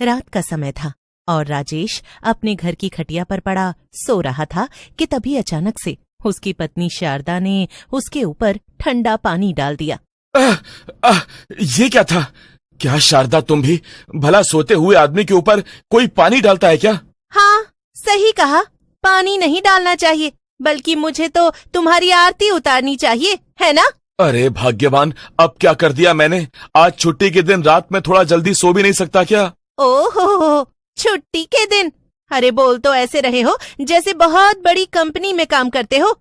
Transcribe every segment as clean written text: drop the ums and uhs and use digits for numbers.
रात का समय था और राजेश अपने घर की खटिया पर पड़ा सो रहा था कि तभी अचानक से उसकी पत्नी शारदा ने उसके ऊपर ठंडा पानी डाल दिया। ये क्या था? क्या शारदा, तुम भी भला सोते हुए आदमी के ऊपर कोई पानी डालता है क्या? हाँ, सही कहा। पानी नहीं डालना चाहिए, बल्कि मुझे तो तुम्हारी आरती उतारनी चाहिए, है ना? अरे भाग्यवान, अब क्या कर दिया मैंने? आज छुट्टी के दिन रात में थोड़ा जल्दी सो भी नहीं सकता क्या? ओहो, छुट्टी के दिन? अरे बोल तो ऐसे रहे हो जैसे बहुत बड़ी कंपनी में काम करते हो।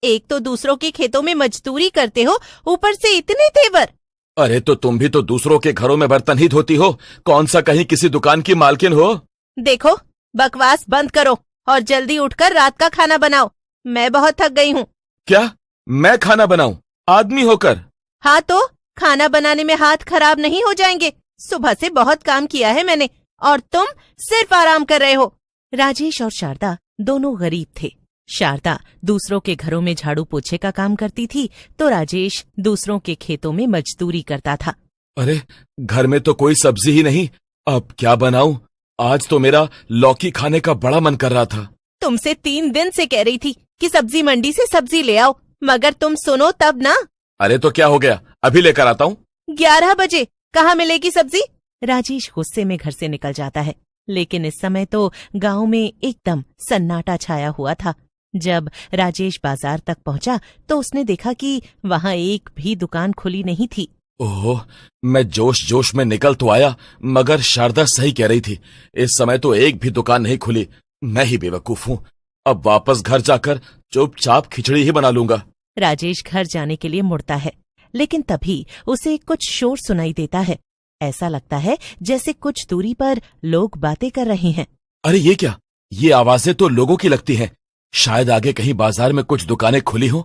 एक तो दूसरों के खेतों में मजदूरी करते हो, ऊपर से इतने तेवर। अरे तो तुम भी तो दूसरों के घरों में बर्तन ही धोती हो, कौन सा कहीं किसी दुकान की मालकिन हो? देखो, बकवास बंद करो और जल्दी उठकर रात का खाना बनाओ। मैं बहुत थक गई हूँ। क्या मैं खाना बनाऊं, आदमी होकर? हाँ तो खाना बनाने में हाथ खराब नहीं हो जाएंगे? सुबह से बहुत काम किया है मैंने और तुम सिर्फ आराम कर रहे हो। राजेश और शारदा दोनों गरीब थे। शारदा दूसरों के घरों में झाड़ू पोछे का काम करती थी तो राजेश दूसरों के खेतों में मजदूरी करता था। अरे घर में तो कोई सब्जी ही नहीं, अब क्या बनाऊं? आज तो मेरा लौकी खाने का बड़ा मन कर रहा था। तुमसे 3 दिन से कह रही थी कि सब्जी मंडी से सब्जी ले आओ, मगर तुम सुनो तब ना। अरे तो क्या हो गया, अभी लेकर आता हूँ। 11 बजे कहाँ मिलेगी सब्जी? राजेश गुस्से में घर से निकल जाता है, लेकिन इस समय तो गांव में एकदम सन्नाटा छाया हुआ था। जब राजेश बाजार तक पहुंचा तो उसने देखा कि वहां एक भी दुकान खुली नहीं थी। ओह, मैं जोश जोश में निकल तो आया, मगर शारदा सही कह रही थी, इस समय तो एक भी दुकान नहीं खुली। मैं ही बेवकूफ हूँ, अब वापस घर जाकर चुपचाप खिचड़ी ही बना लूंगा। राजेश घर जाने के लिए मुड़ता है, लेकिन तभी उसे कुछ शोर सुनाई देता है। ऐसा लगता है जैसे कुछ दूरी पर लोग बातें कर रहे हैं। अरे ये क्या, ये आवाजें तो लोगों की लगती हैं। शायद आगे कहीं बाजार में कुछ दुकानें खुली हों।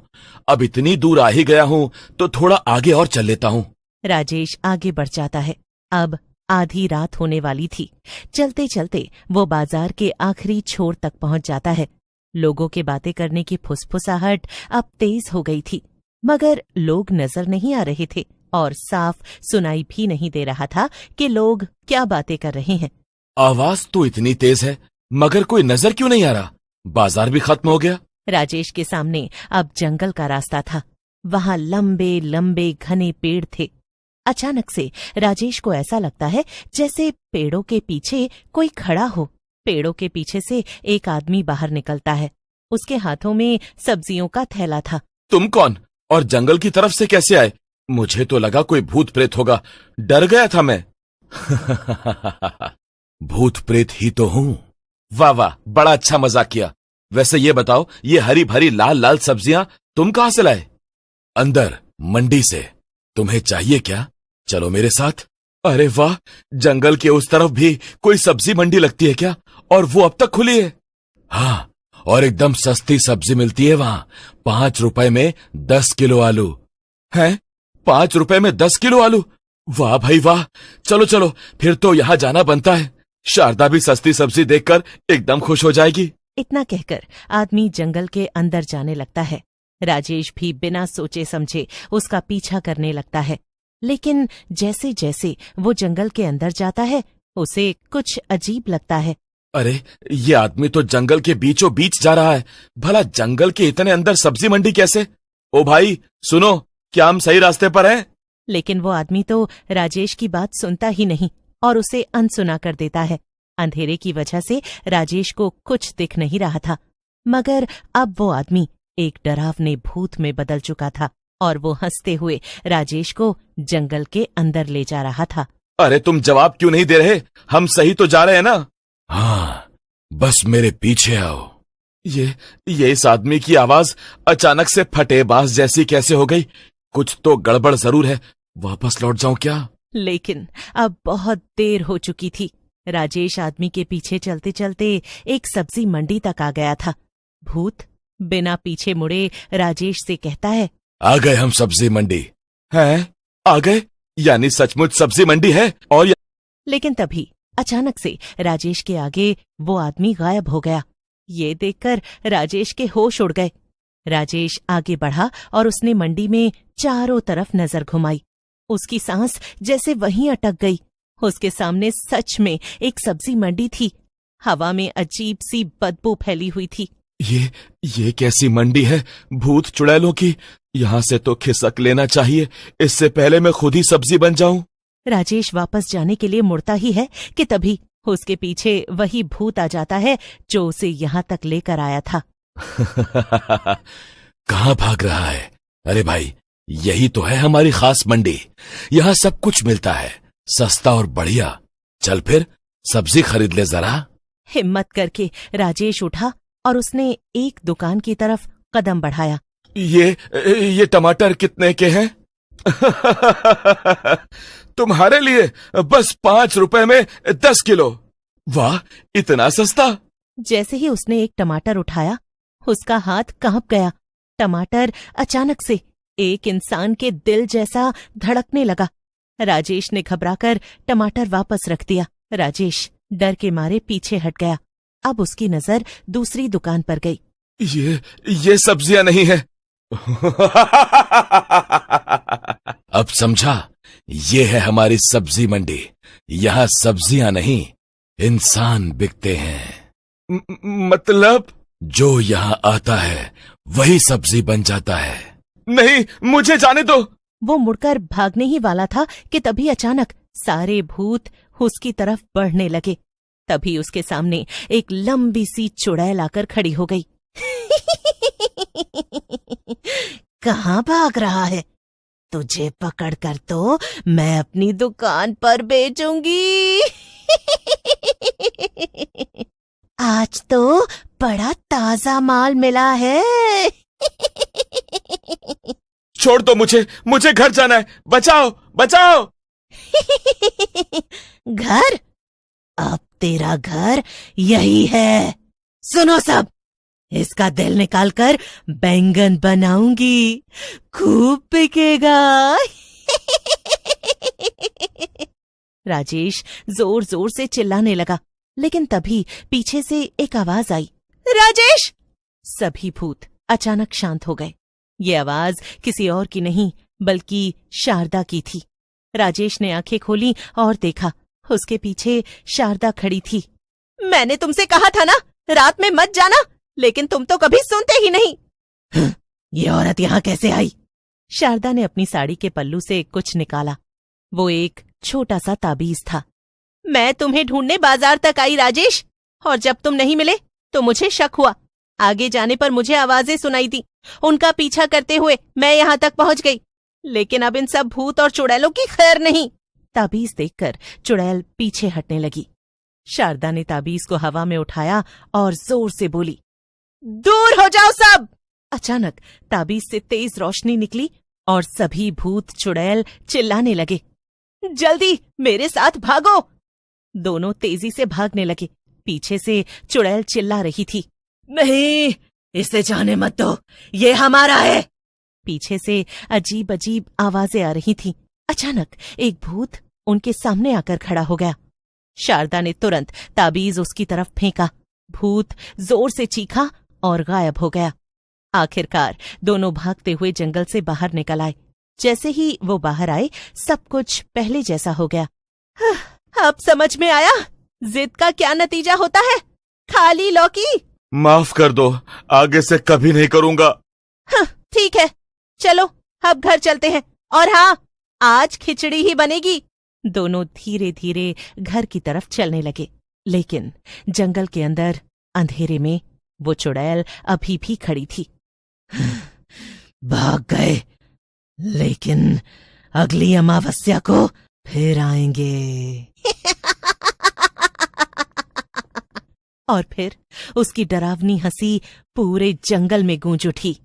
अब इतनी दूर आ ही गया हूँ तो थोड़ा आगे और चल लेता हूँ। राजेश आगे बढ़ जाता है। अब आधी रात होने वाली थी। चलते चलते वो बाजार के आखिरी छोर तक पहुंच जाता है। लोगों के बातें करने की फुसफुसाहट अब तेज हो गई थी, मगर लोग नजर नहीं आ रहे थे और साफ सुनाई भी नहीं दे रहा था कि लोग क्या बातें कर रहे हैं। आवाज तो इतनी तेज है, मगर कोई नजर क्यों नहीं आ रहा? बाजार भी खत्म हो गया। राजेश के सामने अब जंगल का रास्ता था। वहां लंबे लंबे घने पेड़ थे। अचानक से राजेश को ऐसा लगता है जैसे पेड़ों के पीछे कोई खड़ा हो। पेड़ों के पीछे से एक आदमी बाहर निकलता है। उसके हाथों में सब्जियों का थैला था। तुम कौन और जंगल की तरफ से कैसे आए? मुझे तो लगा कोई भूत प्रेत होगा, डर गया था मैं। भूत प्रेत ही तो हूँ। वाह वाह, बड़ा अच्छा मजाक किया। वैसे ये बताओ, ये हरी भरी लाल लाल सब्जियां तुम कहां से लाए? अंदर मंडी से। तुम्हें चाहिए क्या? चलो मेरे साथ। अरे वाह, जंगल के उस तरफ भी कोई सब्जी मंडी लगती है क्या? और वो अब तक खुली है? हाँ, और एकदम सस्ती सब्जी मिलती है वहां। 5 रुपए में 10 किलो आलू है। 5 रुपए में 10 किलो आलू? वाह भाई वाह, चलो चलो, फिर तो यहां जाना बनता है। शारदा भी सस्ती सब्जी देखकर एकदम खुश हो जाएगी। इतना कहकर आदमी जंगल के अंदर जाने लगता है। राजेश भी बिना सोचे समझे उसका पीछा करने लगता है, लेकिन जैसे जैसे वो जंगल के अंदर जाता है उसे कुछ अजीब लगता है। अरे ये आदमी तो जंगल के बीचों बीच जा रहा है। भला जंगल के इतने अंदर सब्जी मंडी कैसे? ओ भाई सुनो, क्या हम सही रास्ते पर हैं? लेकिन वो आदमी तो राजेश की बात सुनता ही नहीं और उसे अनसुना कर देता है। अंधेरे की वजह से राजेश को कुछ दिख नहीं रहा था, मगर अब वो आदमी एक डरावने भूत में बदल चुका था और वो हंसते हुए राजेश को जंगल के अंदर ले जा रहा था। अरे तुम जवाब क्यों नहीं दे रहे? हम सही तो जा रहे हैं ना? हाँ, बस मेरे पीछे आओ। ये इस आदमी की आवाज अचानक से फटेबाज जैसी कैसे हो गई? कुछ तो गड़बड़ जरूर है। वापस लौट जाऊं क्या? लेकिन अब बहुत देर हो चुकी थी। राजेश आदमी के पीछे चलते चलते एक सब्जी मंडी तक आ गया था। भूत बिना पीछे मुड़े राजेश से कहता है, आ गए हम सब्जी मंडी। हैं? आ गए? यानी सचमुच सब्जी मंडी है? और लेकिन तभी अचानक से राजेश के आगे वो आदमी गायब हो गया। ये देखकर राजेश के होश उड़ गए। राजेश आगे बढ़ा और उसने मंडी में चारों तरफ नजर घुमाई। उसकी सांस जैसे वहीं अटक गई। उसके सामने सच में एक सब्जी मंडी थी। हवा में अजीब सी बदबू फैली हुई थी। ये कैसी मंडी है भूत चुड़ैलों की? यहाँ से तो खिसक लेना चाहिए, इससे पहले मैं खुद ही सब्जी बन जाऊं। राजेश वापस जाने के लिए मुड़ता ही है कि तभी उसके पीछे वही भूत आ जाता है जो उसे यहाँ तक लेकर आया था। कहाँ भाग रहा है? अरे भाई, यही तो है हमारी खास मंडी। यहाँ सब कुछ मिलता है, सस्ता और बढ़िया। चल फिर सब्जी खरीद ले जरा। हिम्मत करके राजेश उठा और उसने एक दुकान की तरफ कदम बढ़ाया। ये टमाटर कितने के हैं? तुम्हारे लिए बस 5 रुपए में 10 किलो। वाह, इतना सस्ता। जैसे ही उसने एक टमाटर उठाया, उसका हाथ कांप गया। टमाटर अचानक से एक इंसान के दिल जैसा धड़कने लगा। राजेश ने घबराकर टमाटर वापस रख दिया। राजेश डर के मारे पीछे हट गया। अब उसकी नजर दूसरी दुकान पर गई। ये सब्जियां नहीं है। अब समझा, ये है हमारी सब्जी मंडी। यहाँ सब्जियां नहीं, इंसान बिकते हैं। मतलब? जो यहाँ आता है वही सब्जी बन जाता है। नहीं, मुझे जाने दो। वो मुड़कर भागने ही वाला था कि तभी अचानक सारे भूत उसकी तरफ बढ़ने लगे। तभी उसके सामने एक लंबी सी चुड़ैल आकर खड़ी हो गई। कहाँ भाग रहा है? तुझे पकड़कर तो मैं अपनी दुकान पर बेचूंगी। आज तो बड़ा ताजा माल मिला है। छोड़ दो मुझे घर जाना है। बचाओ बचाओ। घर? अब तेरा घर यही है। सुनो सब, इसका दिल निकालकर बैंगन बनाऊंगी, खूब बिकेगा। राजेश जोर जोर से चिल्लाने लगा, लेकिन तभी पीछे से एक आवाज आई, राजेश! सभी भूत अचानक शांत हो गए। ये आवाज किसी और की नहीं बल्कि शारदा की थी। राजेश ने आंखें खोली और देखा, उसके पीछे शारदा खड़ी थी। मैंने तुमसे कहा था ना, रात में मत जाना, लेकिन तुम तो कभी सुनते ही नहीं। ये औरत यहाँ कैसे आई? शारदा ने अपनी साड़ी के पल्लू से कुछ निकाला। वो एक छोटा सा ताबीज था। मैं तुम्हें ढूंढने बाजार तक आई राजेश, और जब तुम नहीं मिले तो मुझे शक हुआ। आगे जाने पर मुझे आवाजें सुनाई दी। उनका पीछा करते हुए मैं यहाँ तक पहुंच गई, लेकिन अब इन सब भूत और चुड़ैलों की खैर नहीं। ताबीज देखकर चुड़ैल पीछे हटने लगी। शारदा ने ताबीज को हवा में उठाया और जोर से बोली, दूर हो जाओ सब! अचानक ताबीज से तेज रोशनी निकली और सभी भूत चुड़ैल चिल्लाने लगे, जल्दी मेरे साथ भागो! दोनों तेजी से भागने लगे। पीछे से चुड़ैल चिल्ला रही थी, नहीं, इसे जाने मत दो, ये हमारा है। पीछे से अजीब अजीब आवाजें आ रही थीं। अचानक एक भूत उनके सामने आकर खड़ा हो गया। शारदा ने तुरंत ताबीज उसकी तरफ फेंका। भूत जोर से चीखा और गायब हो गया। आखिरकार दोनों भागते हुए जंगल से बाहर निकल आए। जैसे ही वो बाहर आए, सब कुछ पहले जैसा हो गया। अब समझ में आया जिद का क्या नतीजा होता है। खाली लौकी। माफ कर दो, आगे से कभी नहीं करूंगा। हाँ, ठीक है, चलो अब घर चलते हैं। और हाँ, आज खिचड़ी ही बनेगी। दोनों धीरे धीरे घर की तरफ चलने लगे, लेकिन जंगल के अंदर अंधेरे में वो चुड़ैल अभी भी खड़ी थी। भाग गए, लेकिन अगली अमावस्या को फिर आएंगे। और फिर उसकी डरावनी हंसी पूरे जंगल में गूंज उठी।